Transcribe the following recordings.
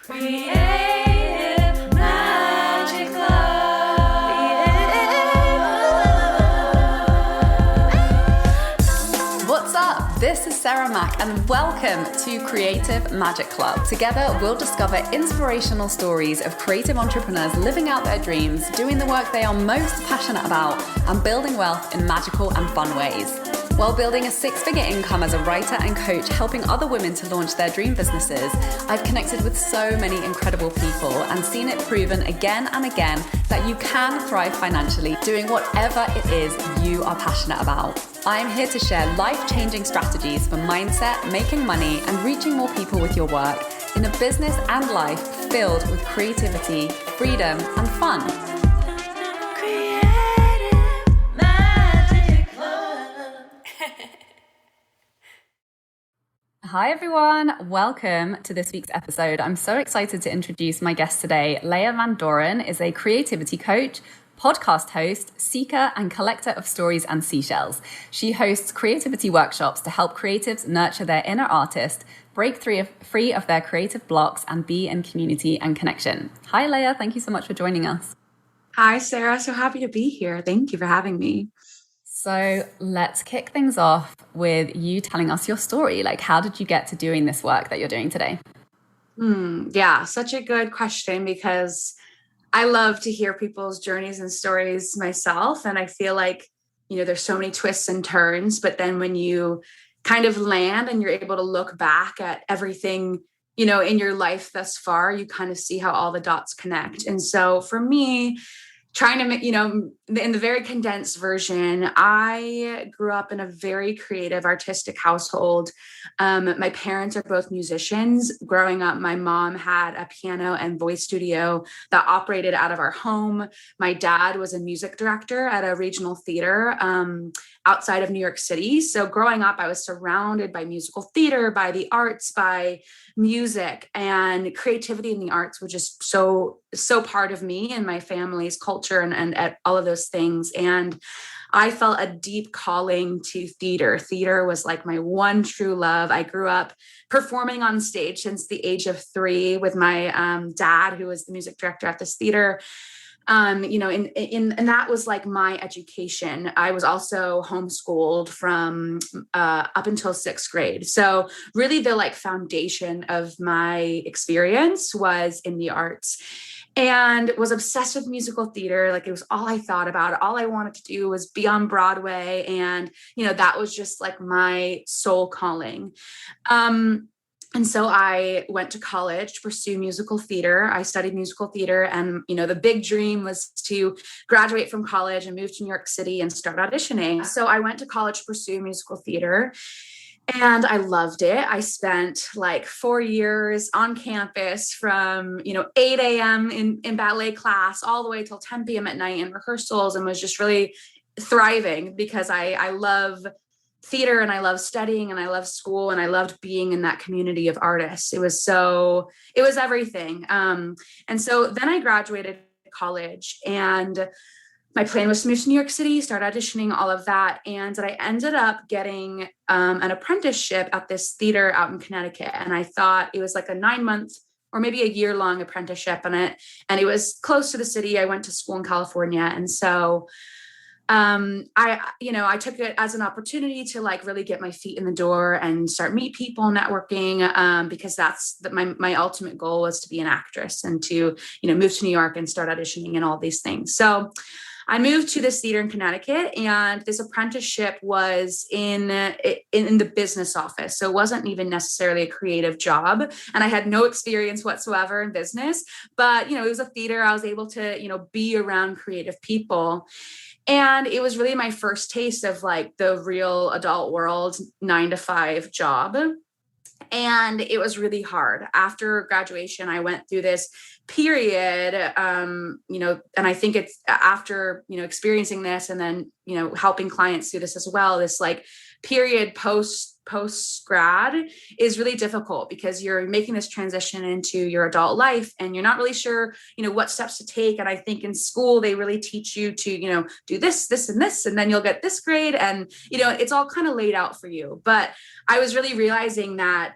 Creative Magic Club. What's up? This is Sarah Mack and welcome to Creative Magic Club. Together, we'll discover inspirational stories of creative entrepreneurs living out their dreams, doing the work they are most passionate about, and building wealth in magical and fun ways. While building a six-figure income as a writer and coach, helping other women to launch their dream businesses, I've connected with so many incredible people and seen it proven again and again that you can thrive financially doing whatever it is you are passionate about. I'm here to share life-changing strategies for mindset, making money, and reaching more people with your work in a business and life filled with creativity, freedom, and fun. Hi everyone, welcome to this week's episode. I'm so excited to introduce my guest today. Leya Van Doren is a creativity coach, podcast host, seeker, and collector of stories and seashells. She hosts creativity workshops to help creatives nurture their inner artist, break free of their creative blocks, and be in community and connection. Hi Leya, thank you so much for joining us. Hi Sarah, so happy to be here. Thank you for having me. So let's kick things off with you telling us your story. Like, how did you get to doing this work that you're doing today? Yeah, such a good question because I love to hear people's journeys and stories myself. And I feel like, there's so many twists and turns, but then when you kind of land and you're able to look back at everything, in your life thus far, you kind of see how all the dots connect. And so for me, trying to make, in the very condensed version, I grew up in a very creative, artistic household. My parents are both musicians. Growing up, my mom had a piano and voice studio that operated out of our home. My dad was a music director at a regional theater outside of New York City. So growing up, I was surrounded by musical theater, by the arts, by music, and creativity in the arts was just so part of me and my family's culture and all of those things. And I felt a deep calling to theater. Theater was like my one true love. I grew up performing on stage since the age of 3 with my dad, who was the music director at this theater. And that was like my education. I was also homeschooled from up until 6th grade. So really the like foundation of my experience was in the arts, and was obsessed with musical theater. Like it was all I thought about. All I wanted to do was be on Broadway. And, that was just like my soul calling. And so I went to college to pursue musical theater. I studied musical theater, and, the big dream was to graduate from college and move to New York City and start auditioning. So I went to college to pursue musical theater, and I loved it. I spent like 4 years on campus from, 8 a.m. in ballet class all the way till 10 p.m. at night in rehearsals, and was just really thriving because I love theater and I love studying and I love school and I loved being in that community of artists. It was everything. And so then I graduated college, and my plan was to move to New York City, start auditioning, all of that. And I ended up getting an apprenticeship at this theater out in Connecticut. And I thought it was like a 9-month or maybe a year-long apprenticeship on it. And it was close to the city. I went to school in California. And so I took it as an opportunity to like really get my feet in the door and start meet people, networking, because that's my ultimate goal was to be an actress and to, move to New York and start auditioning and all these things. So I moved to this theater in Connecticut, and this apprenticeship was in the business office. So it wasn't even necessarily a creative job, and I had no experience whatsoever in business, but, it was a theater. I was able to, be around creative people. And it was really my first taste of like the real adult world 9-to-5 job. And it was really hard. After graduation, I went through this period, and I think it's after, experiencing this and then, helping clients through this as well, this like period post grad is really difficult because you're making this transition into your adult life and you're not really sure, what steps to take. And I think in school, they really teach you to, do this, this, and this, and then you'll get this grade. And, it's all kind of laid out for you. But I was really realizing that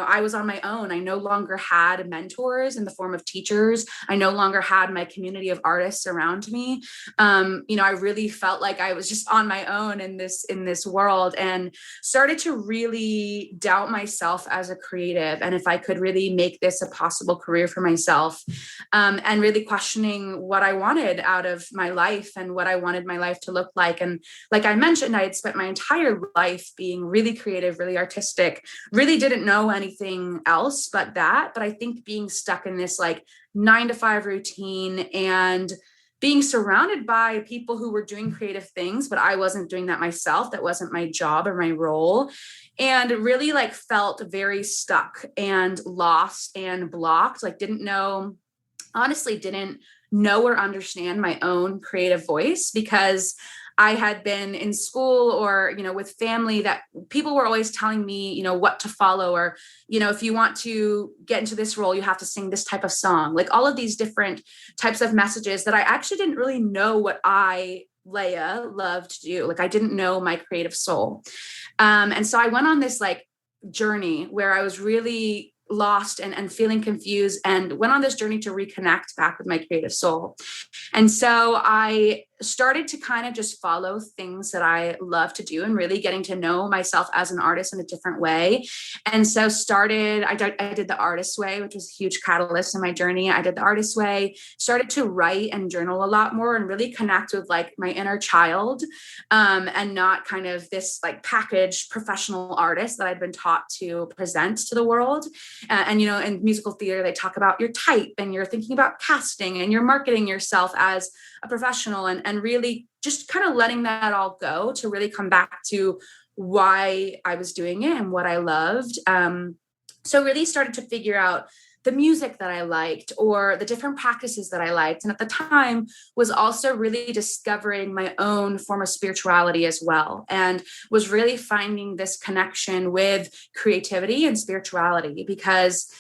I was on my own. I no longer had mentors in the form of teachers. I no longer had my community of artists around me. I really felt like I was just on my own in this world, and started to really doubt myself as a creative, and if I could really make this a possible career for myself, and really questioning what I wanted out of my life and what I wanted my life to look like. And like I mentioned, I had spent my entire life being really creative, really artistic, really didn't know anything else but that. But I think being stuck in this like 9 to 5 routine and being surrounded by people who were doing creative things, but I wasn't doing that myself. That wasn't my job or my role. And really like felt very stuck and lost and blocked, like didn't know or understand my own creative voice, because I had been in school or, with family that people were always telling me, what to follow, or, if you want to get into this role, you have to sing this type of song, like all of these different types of messages that I actually didn't really know what Leya, loved to do. Like I didn't know my creative soul. And so I went on this like journey where I was really lost and feeling confused, and went on this journey to reconnect back with my creative soul. And so I started to kind of just follow things that I love to do, and really getting to know myself as an artist in a different way. And so I did the artist way, which was a huge catalyst in my journey. I did the artist way, started to write and journal a lot more, and really connect with like my inner child, and not kind of this like packaged professional artist that I'd been taught to present to the world. And in musical theater, they talk about your type, and you're thinking about casting, and you're marketing yourself as a professional, and really just kind of letting that all go to really come back to why I was doing it and what I loved. So really started to figure out the music that I liked, or the different practices that I liked. And at the time was also really discovering my own form of spirituality as well, and was really finding this connection with creativity and spirituality. Because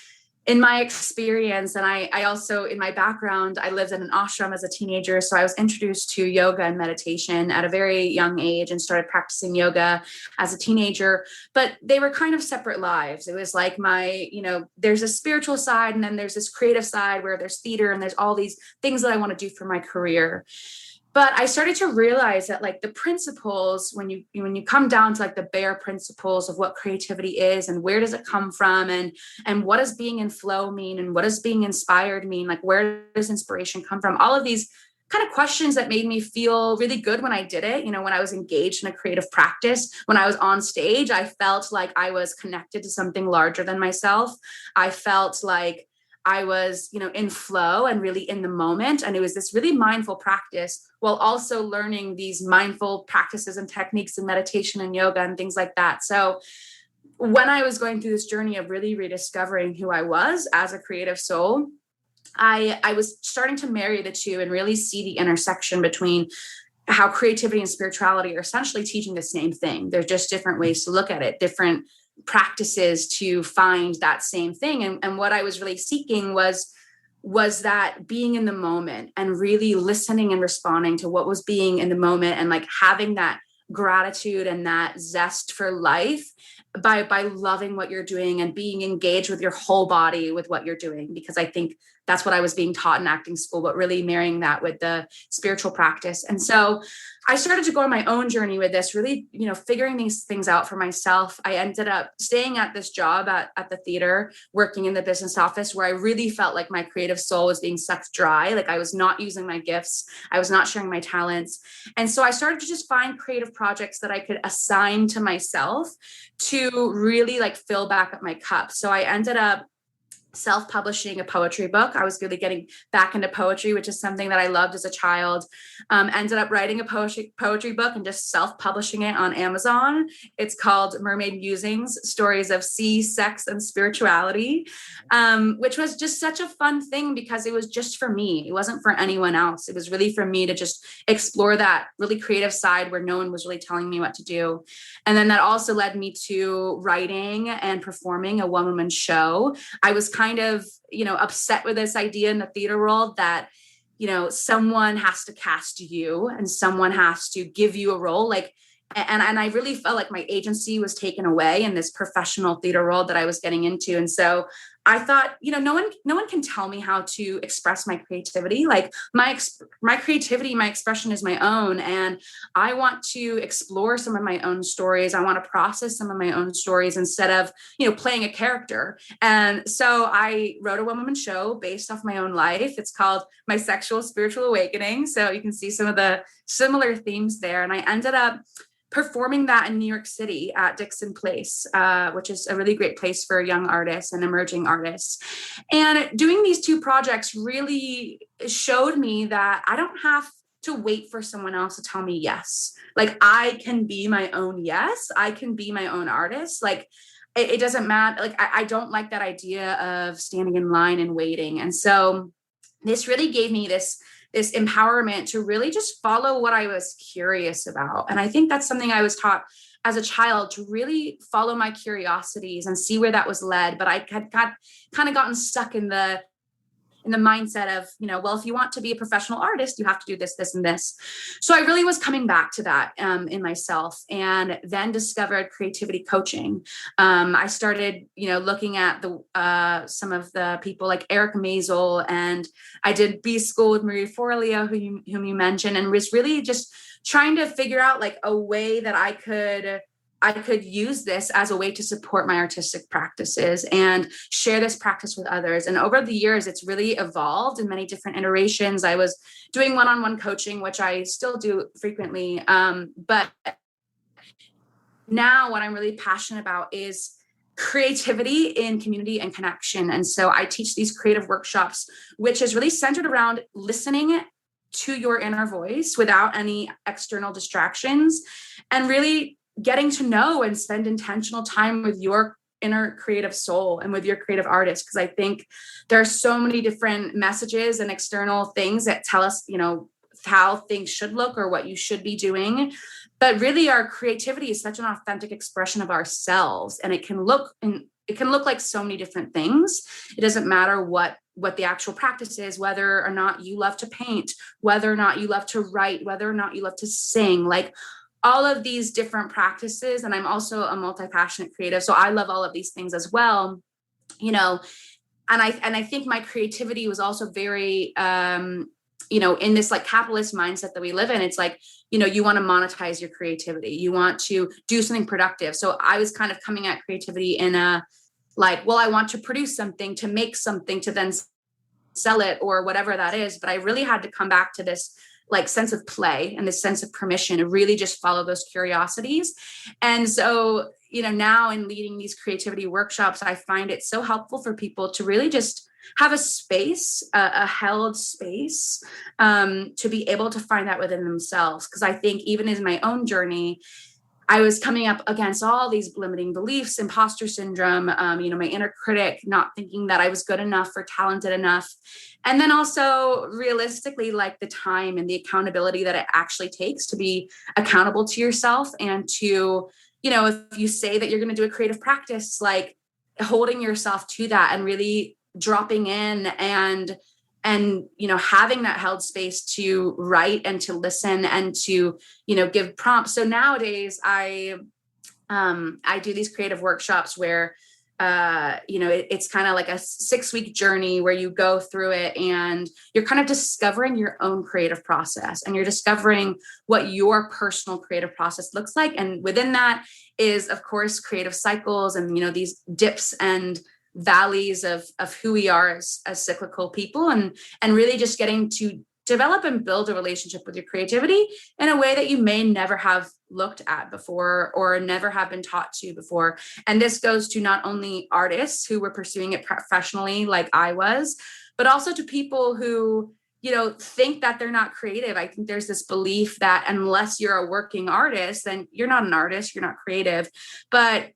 in my experience, and I also, in my background, I lived in an ashram as a teenager. So I was introduced to yoga and meditation at a very young age, and started practicing yoga as a teenager, but they were kind of separate lives. It was like there's a spiritual side, and then there's this creative side where there's theater, and there's all these things that I want to do for my career. But I started to realize that like the principles, when you come down to like the bare principles of what creativity is, and where does it come from, and what does being in flow mean, and what does being inspired mean, like where does inspiration come from, all of these kind of questions that made me feel really good when I did it. When I was engaged in a creative practice, when I was on stage, I felt like I was connected to something larger than myself. I felt like I was, in flow and really in the moment. And it was this really mindful practice, while also learning these mindful practices and techniques in meditation and yoga and things like that. So when I was going through this journey of really rediscovering who I was as a creative soul, I was starting to marry the two and really see the intersection between how creativity and spirituality are essentially teaching the same thing. They're just different ways to look at it, different practices to find that same thing. And what I was really seeking was that being in the moment, and really listening and responding to what was being in the moment, and like having that gratitude and that zest for life by loving what you're doing, and being engaged with your whole body with what you're doing. Because I think that's what I was being taught in acting school, but really marrying that with the spiritual practice. And so I started to go on my own journey with this, really, figuring these things out for myself. I ended up staying at this job at the theater, working in the business office, where I really felt like my creative soul was being sucked dry. Like I was not using my gifts. I was not sharing my talents. And so I started to just find creative projects that I could assign to myself to really like fill back up my cup. So I ended up self-publishing a poetry book. I was really getting back into poetry, which is something that I loved as a child. Ended up writing a poetry book and just self-publishing it on Amazon. It's called Mermaid Musings, Stories of Sea, Sex, and Spirituality, which was just such a fun thing because it was just for me. It wasn't for anyone else. It was really for me to just explore that really creative side where no one was really telling me what to do. And then that also led me to writing and performing a one-woman show. I was kind of, upset with this idea in the theater world that, someone has to cast you and someone has to give you a role. Like And I really felt like my agency was taken away in this professional theater role that I was getting into. And so I thought, no one can tell me how to express my creativity. Like my creativity, my expression is my own. And I want to explore some of my own stories. I want to process some of my own stories instead of, playing a character. And so I wrote a one-woman show based off my own life. It's called My Sexual Spiritual Awakening. So you can see some of the similar themes there. And I ended up performing that in New York City at Dixon Place, which is a really great place for young artists and emerging artists. And doing these two projects really showed me that I don't have to wait for someone else to tell me yes. Like I can be my own yes. I can be my own artist. Like it doesn't matter. Like I don't like that idea of standing in line and waiting. And so this really gave me this empowerment to really just follow what I was curious about. And I think that's something I was taught as a child, to really follow my curiosities and see where that was led. But I had kind of gotten stuck in the mindset of, well, if you want to be a professional artist, you have to do this, this, and this. So I really was coming back to that in myself, and then discovered creativity coaching. I started, looking at some of the people like Eric Maisel, and I did B School with Marie Forleo, whom you mentioned, and was really just trying to figure out like a way that I could use this as a way to support my artistic practices and share this practice with others. And over the years, it's really evolved in many different iterations. I was doing one-on-one coaching, which I still do frequently. But now what I'm really passionate about is creativity in community and connection. And so I teach these creative workshops, which is really centered around listening to your inner voice without any external distractions, and really getting to know and spend intentional time with your inner creative soul and with your creative artist. Because I think there are so many different messages and external things that tell us, how things should look or what you should be doing. But really our creativity is such an authentic expression of ourselves. And it can look like so many different things. It doesn't matter what the actual practice is, whether or not you love to paint, whether or not you love to write, whether or not you love to sing, like all of these different practices. And I'm also a multi-passionate creative, so I love all of these things as well, and I think my creativity was also very, in this like capitalist mindset that we live in. It's like, you want to monetize your creativity. You want to do something productive. So I was kind of coming at creativity in a like, well, I want to produce something, to make something, to then sell it or whatever that is. But I really had to come back to this like sense of play and this sense of permission to really just follow those curiosities. And so, now in leading these creativity workshops, I find it so helpful for people to really just have a space, a held space, to be able to find that within themselves. Because I think even in my own journey, I was coming up against all these limiting beliefs, imposter syndrome, my inner critic, not thinking that I was good enough or talented enough. And then also realistically, like the time and the accountability that it actually takes to be accountable to yourself, and to, if you say that you're going to do a creative practice, like holding yourself to that and really dropping in and having that held space to write and to listen and to, give prompts. So nowadays I do these creative workshops where, it's kind of like a 6-week journey where you go through it and you're kind of discovering your own creative process, and you're discovering what your personal creative process looks like. And within that is, of course, creative cycles and, these dips and valleys of who we are as cyclical people, and really just getting to develop and build a relationship with your creativity in a way that you may never have looked at before or never have been taught to before. And this goes to not only artists who were pursuing it professionally like I was, but also to people who, think that they're not creative. I think there's this belief that unless you're a working artist, then you're not an artist, you're not creative. But,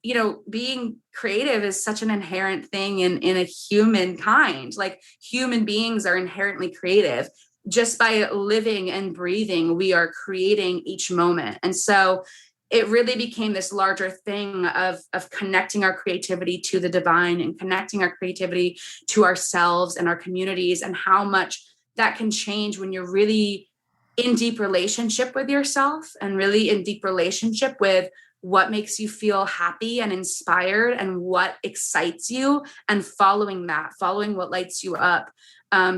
being creative is such an inherent thing in a humankind. Like human beings are inherently creative. Just by living and breathing, we are creating each moment. And so it really became this larger thing of connecting our creativity to the divine and connecting our creativity to ourselves and our communities, and how much that can change when you're really in deep relationship with yourself and really in deep relationship with what makes you feel happy and inspired and what excites you, and following what lights you up,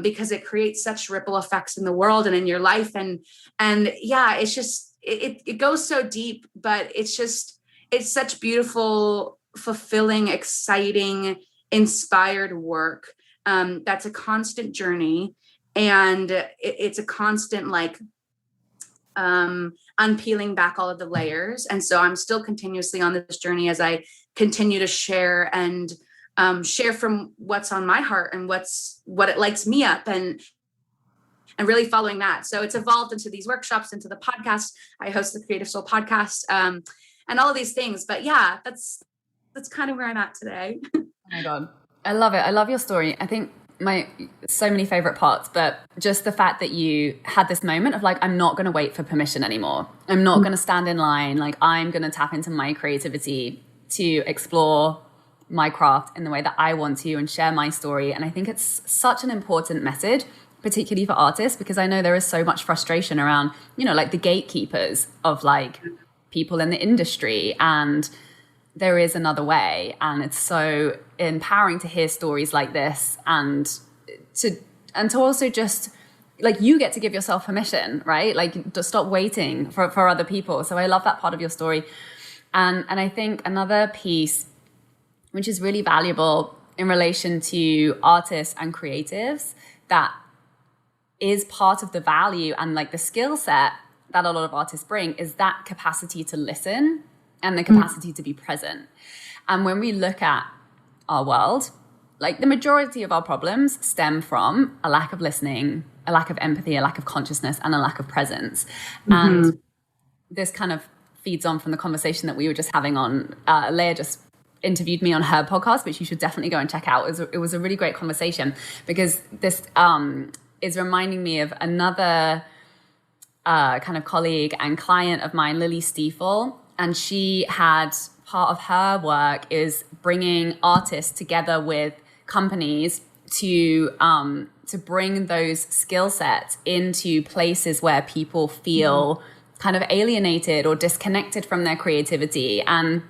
because it creates such ripple effects in the world and in your life. And yeah, it's just, it goes so deep, but it's such beautiful, fulfilling, exciting, inspired work. That's a constant journey. And it's a constant, like, unpeeling back all of the layers. And so I'm still continuously on this journey as I continue to share and share from what's on my heart and what it lights me up, and really following that. So it's evolved into these workshops, into the podcast. I host the Creative Soul podcast, and all of these things. But yeah, that's kind of where I'm at today. Oh my God. I love it. I love your story. I think so many favorite parts, but just the fact that you had this moment of like, I'm not going to wait for permission anymore. I'm not going to stand in line. Like, I'm going to tap into my creativity to explore my craft in the way that I want to and share my story. And I think it's such an important message, particularly for artists, because I know there is so much frustration around, like the gatekeepers of like people in the industry, and there is another way. And it's so empowering to hear stories like this, and to also just like, you get to give yourself permission, right? Like, to stop waiting for other people. So I love that part of your story. And I think another piece, which is really valuable in relation to artists and creatives, that is part of the value and like the skill set that a lot of artists bring, is that capacity to listen and the capacity to be present. And when we look at our world, like, the majority of our problems stem from a lack of listening, a lack of empathy, a lack of consciousness, and a lack of presence. And this kind of feeds on from the conversation that we were just having on, Leya just interviewed me on her podcast, which you should definitely go and check out. It was a really great conversation, because this is reminding me of another kind of colleague and client of mine, Lily Stiefel. And she had, part of her work is bringing artists together with companies to bring those skill sets into places where people feel kind of alienated or disconnected from their creativity. And,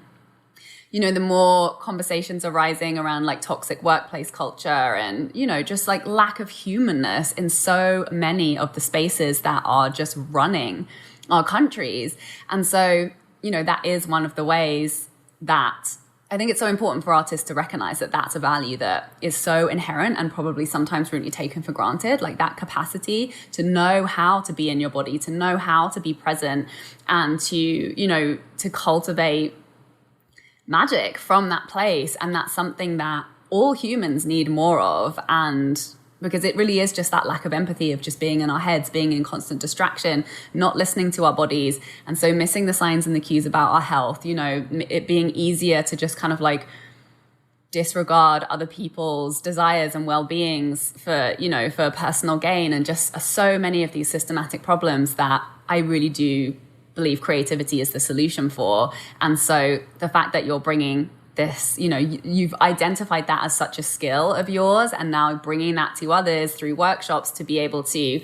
the more conversations are rising around like toxic workplace culture and, just like lack of humanness in so many of the spaces that are just running our countries. And so, that is one of the ways that I think it's so important for artists to recognize that that's a value that is so inherent and probably sometimes really taken for granted, like that capacity to know how to be in your body, to know how to be present, and to cultivate magic from that place. And that's something that all humans need more of. And because it really is just that lack of empathy of just being in our heads, being in constant distraction, not listening to our bodies. And so missing the signs and the cues about our health, it being easier to just kind of like disregard other people's desires and well-beings for personal gain, and just so many of these systematic problems that I really do believe creativity is the solution for. And so the fact that you're bringing this, you've identified that as such a skill of yours, and now bringing that to others through workshops to be able to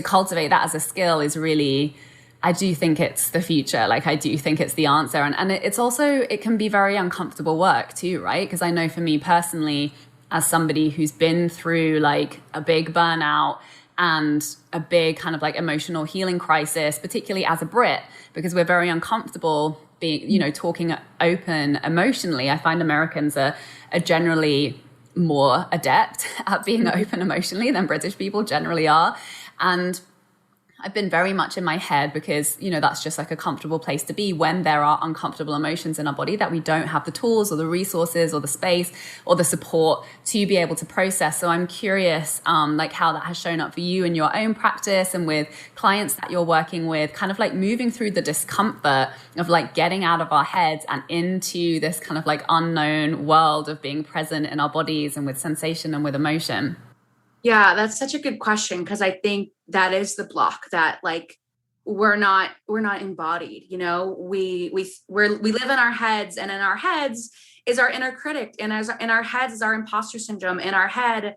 cultivate that as a skill is really, I do think it's the future. Like, I do think it's the answer. And it's also, it can be very uncomfortable work too, right? Because I know for me personally, as somebody who's been through like a big burnout and a big kind of like emotional healing crisis, particularly as a Brit, because we're very uncomfortable being, talking open emotionally. I find Americans are generally more adept at being open emotionally than British people generally are. And I've been very much in my head because, that's just like a comfortable place to be when there are uncomfortable emotions in our body that we don't have the tools or the resources or the space or the support to be able to process. So I'm curious, like how that has shown up for you in your own practice and with clients that you're working with, kind of like moving through the discomfort of like getting out of our heads and into this kind of like unknown world of being present in our bodies and with sensation and with emotion. Yeah, that's such a good question, because I think that is the block, that like we're not embodied. We live in our heads, and in our heads is our inner critic, and in our heads is our imposter syndrome. In our head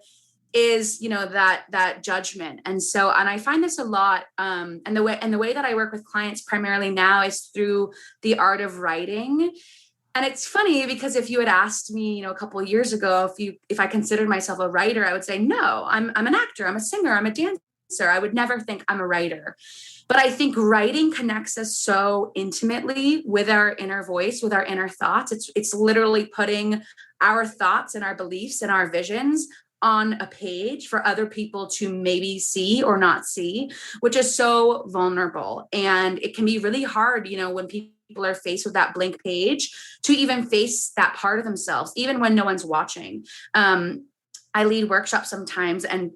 is, that judgment. And I find this a lot. And the way that I work with clients primarily now is through the art of writing. And it's funny because if you had asked me, a couple of years ago, if I considered myself a writer, I would say, no, I'm an actor, I'm a singer, I'm a dancer. I would never think I'm a writer. But I think writing connects us so intimately with our inner voice, with our inner thoughts. It's literally putting our thoughts and our beliefs and our visions on a page for other people to maybe see or not see, which is so vulnerable. And it can be really hard, when people are faced with that blank page, to even face that part of themselves, even when no one's watching. I lead workshops sometimes and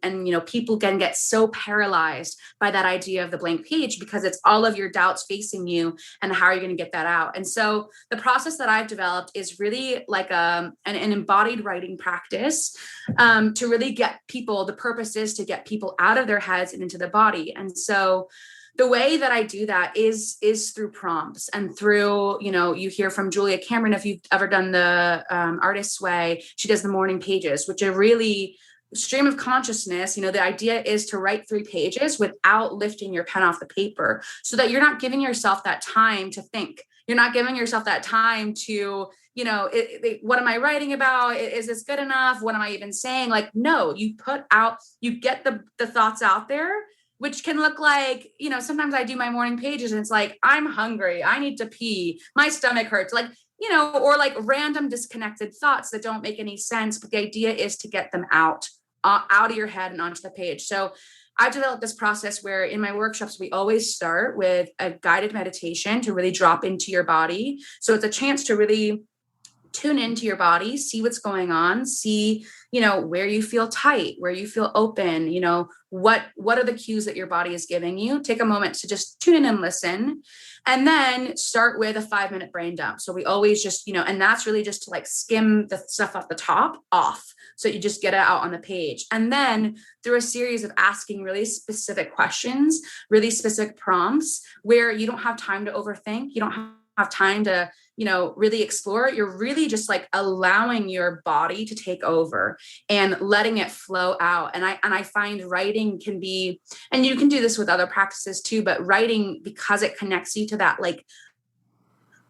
people can get so paralyzed by that idea of the blank page because it's all of your doubts facing you and how are you going to get that out? And so the process that I've developed is really like an embodied writing practice to really get people, the purpose is to get people out of their heads and into the body. And so the way that I do that is through prompts and through, you hear from Julia Cameron, if you've ever done the Artist's Way, she does the morning pages, which are really stream of consciousness. The idea is to write 3 pages without lifting your pen off the paper so that you're not giving yourself that time to think. You're not giving yourself that time to, what am I writing about? Is this good enough? What am I even saying? Like, no, you get the thoughts out there, which can look like, sometimes I do my morning pages and it's like, I'm hungry, I need to pee, my stomach hurts, like, or like random disconnected thoughts that don't make any sense. But the idea is to get them out of your head and onto the page. So I've developed this process where in my workshops, we always start with a guided meditation to really drop into your body. So it's a chance to really tune into your body, see what's going on, see, where you feel tight, where you feel open, what are the cues that your body is giving you. Take a moment to just tune in and listen, and then start with a 5-minute brain dump. So we always just, and that's really just to like skim the stuff off the top off. So you just get it out on the page. And then through a series of asking really specific questions, really specific prompts where you don't have time to overthink. You don't have time to, really explore it. You're really just like allowing your body to take over and letting it flow out. And I find writing can be, and you can do this with other practices too, but writing, because it connects you to that like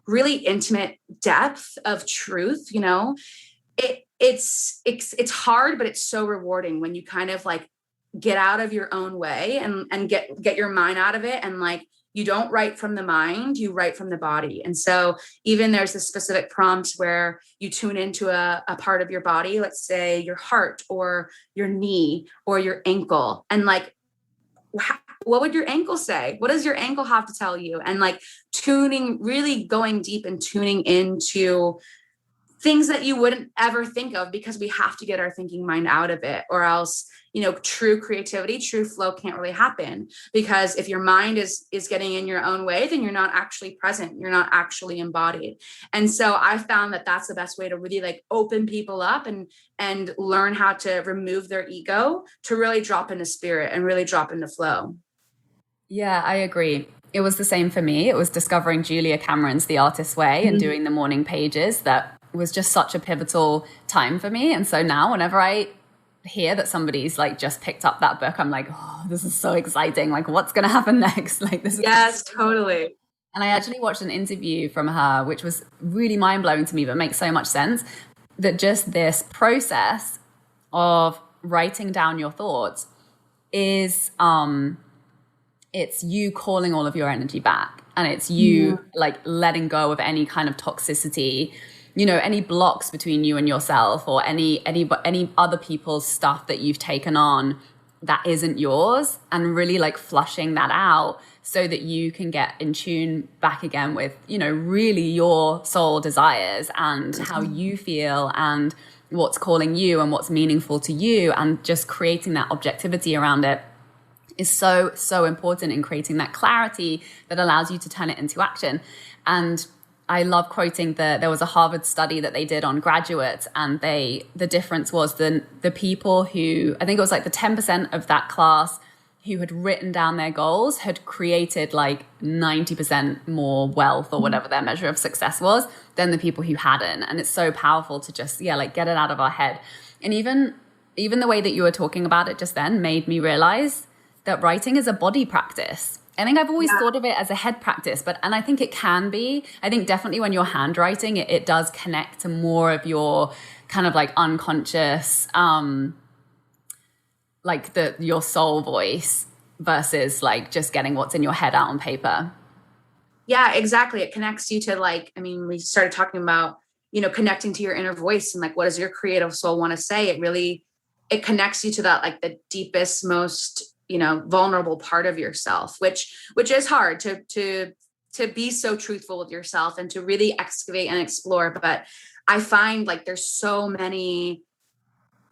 really intimate depth of truth, it's hard, but it's so rewarding when you kind of like get out of your own way and get your mind out of it. And like, you don't write from the mind, you write from the body. And so even there's a specific prompt where you tune into a part of your body, let's say your heart or your knee or your ankle. And like, what would your ankle say? What does your ankle have to tell you? And like really going deep and tuning into things that you wouldn't ever think of, because we have to get our thinking mind out of it, or else, true creativity, true flow can't really happen. Because if your mind is getting in your own way, then you're not actually present. You're not actually embodied. And so I found that that's the best way to really like open people up and learn how to remove their ego to really drop into spirit and really drop into flow. Yeah, I agree. It was the same for me. It was discovering Julia Cameron's The Artist's Way and doing the morning pages that was just such a pivotal time for me. And so now whenever I hear that somebody's like just picked up that book, I'm like, oh, this is so exciting. Like, what's going to happen next? Like, this is yes, totally. And I actually watched an interview from her, which was really mind blowing to me, but makes so much sense, that just this process of writing down your thoughts is, it's you calling all of your energy back, and it's you like letting go of any kind of toxicity, any blocks between you and yourself, or any other people's stuff that you've taken on that isn't yours, and really like flushing that out so that you can get in tune back again with, really your soul desires and how you feel and what's calling you and what's meaningful to you, and just creating that objectivity around it is so, so important in creating that clarity that allows you to turn it into action. And I love quoting there was a Harvard study that they did on graduates, and the difference was the people who, I think it was like the 10% of that class who had written down their goals had created like 90% more wealth or whatever their measure of success was than the people who hadn't. And it's so powerful to just, like get it out of our head. And even even the way that you were talking about it just then made me realize that writing is a body practice. I think I've always thought of it as a head practice, and I think it can be. I think definitely when you're handwriting, it does connect to more of your kind of like unconscious, like your soul voice versus like just getting what's in your head out on paper. Yeah, exactly. It connects you to like, I mean, we started talking about, connecting to your inner voice and like, what does your creative soul want to say? It connects you to that, like the deepest, most, vulnerable part of yourself, which is hard to be so truthful with yourself and to really excavate and explore. But I find like there's so many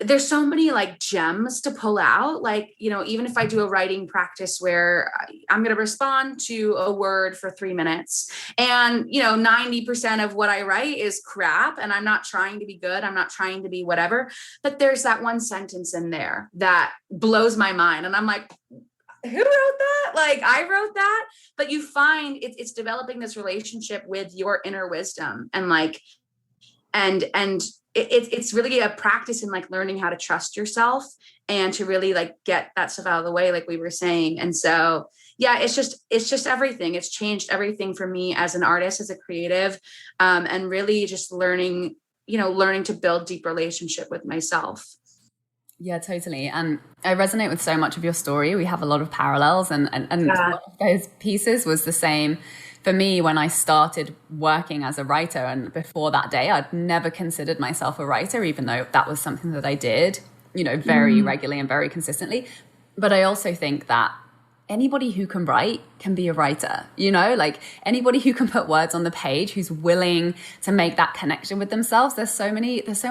like gems to pull out. Like, even if I do a writing practice where I'm going to respond to a word for 3 minutes and, 90% of what I write is crap and I'm not trying to be good. I'm not trying to be whatever, but there's that one sentence in there that blows my mind. And I'm like, who wrote that? Like I wrote that, but you find it's developing this relationship with your inner wisdom and like, and it's really a practice in like learning how to trust yourself and to really like get that stuff out of the way, like we were saying. And so, yeah, it's just everything. It's changed everything for me as an artist, as a creative, and really just learning to build deep relationship with myself. Yeah, totally. And I resonate with so much of your story. We have a lot of parallels and one of those pieces was the same for me when I started working as a writer. And before that day, I'd never considered myself a writer, even though that was something that I did, very regularly and very consistently. But I also think that anybody who can write can be a writer, like anybody who can put words on the page, who's willing to make that connection with themselves. There's so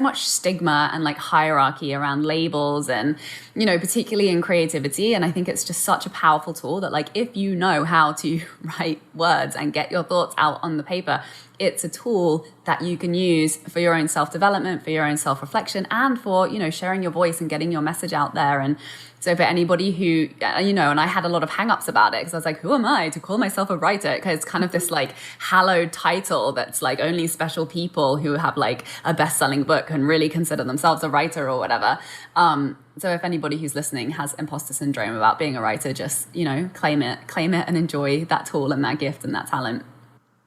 much stigma and like hierarchy around labels and, particularly in creativity. And I think it's just such a powerful tool that like, if you know how to write words and get your thoughts out on the paper, it's a tool that you can use for your own self-development, for your own self-reflection, and for, sharing your voice and getting your message out there. And so for anybody who, and I had a lot of hangups about it because I was like, who am I to call myself a writer? Because it's kind of this like hallowed title that's like only special people who have like a best-selling book can really consider themselves a writer or whatever. So if anybody who's listening has imposter syndrome about being a writer, just, claim it and enjoy that tool and that gift and that talent.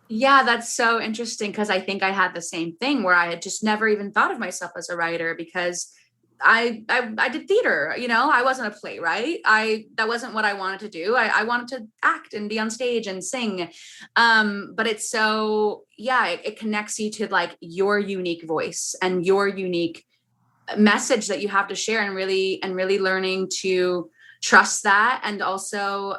Yeah, that's so interesting because I think I had the same thing where I had just never even thought of myself as a writer because I did theater, I wasn't a playwright. That wasn't what I wanted to do. I wanted to act and be on stage and sing. But it's so, yeah, it connects you to like your unique voice and your unique message that you have to share and really learning to trust that. And also,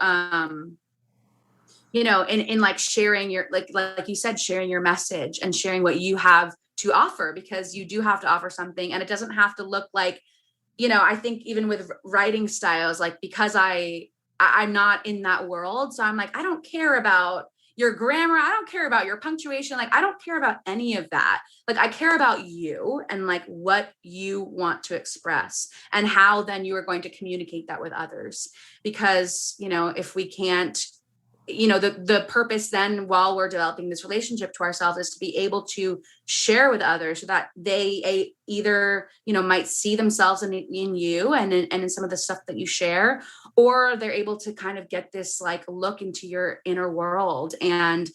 in like sharing your, like you said, sharing your message and sharing what you have to offer, because you do have to offer something and it doesn't have to look like, I think even with writing styles, like, because I'm not in that world. So I'm like, I don't care about your grammar. I don't care about your punctuation. Like, I don't care about any of that. Like, I care about you and like what you want to express and how then you are going to communicate that with others. Because, if we can't, the purpose then while we're developing this relationship to ourselves is to be able to share with others so that they either, might see themselves in you and in some of the stuff that you share, or they're able to kind of get this like look into your inner world and,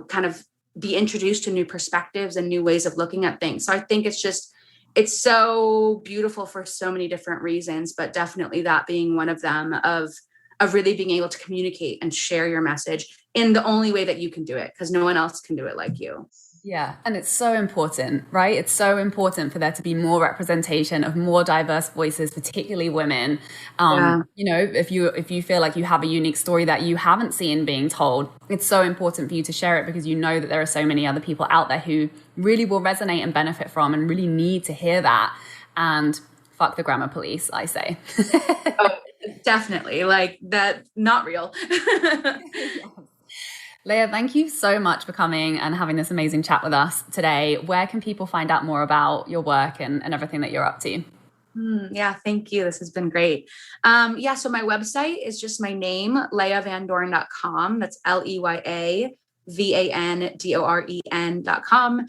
kind of be introduced to new perspectives and new ways of looking at things. So I think it's so beautiful for so many different reasons, but definitely that being one of them of really being able to communicate and share your message in the only way that you can do it, because no one else can do it like you. Yeah. And it's so important, right? It's so important for there to be more representation of more diverse voices, particularly women. If you feel like you have a unique story that you haven't seen being told, it's so important for you to share it, because you know that there are so many other people out there who really will resonate and benefit from and really need to hear that. And fuck the grammar police, I say. Oh, definitely. Like that, not real. Leya, thank you so much for coming and having this amazing chat with us today. Where can people find out more about your work and everything that you're up to? Yeah, thank you. This has been great. So my website is just my name, leyavandoren.com. That's Leya VanDoren.com.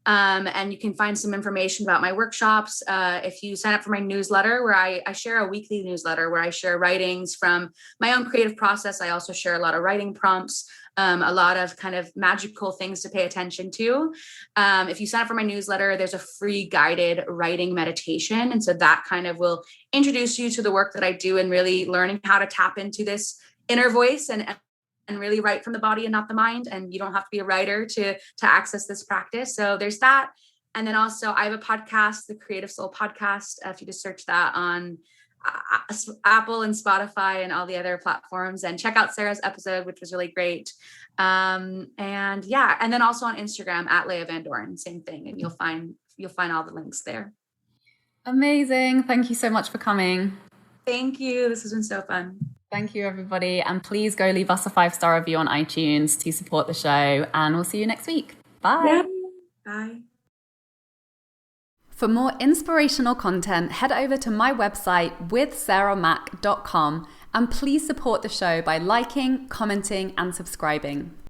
And you can find some information about my workshops. If you sign up for my newsletter, where I share a weekly newsletter where I share writings from my own creative process. I also share a lot of writing prompts, a lot of kind of magical things to pay attention to. If you sign up for my newsletter, there's a free guided writing meditation. And so that kind of will introduce you to the work that I do and really learning how to tap into this inner voice and really write from the body and not the mind. And you don't have to be a writer to access this practice. So there's that. And then also I have a podcast, the Creative Soul Podcast. If you just search that on Apple and Spotify and all the other platforms, and check out Sarah's episode, which was really great. And then also on Instagram at Leya Van Doren, same thing. And you'll find all the links there. Amazing. Thank you so much for coming. Thank you. This has been so fun. Thank you, everybody. And please go leave us a 5-star review on iTunes to support the show. And we'll see you next week. Bye. Yeah. Bye. For more inspirational content, head over to my website withsarahmac.com and please support the show by liking, commenting, and subscribing.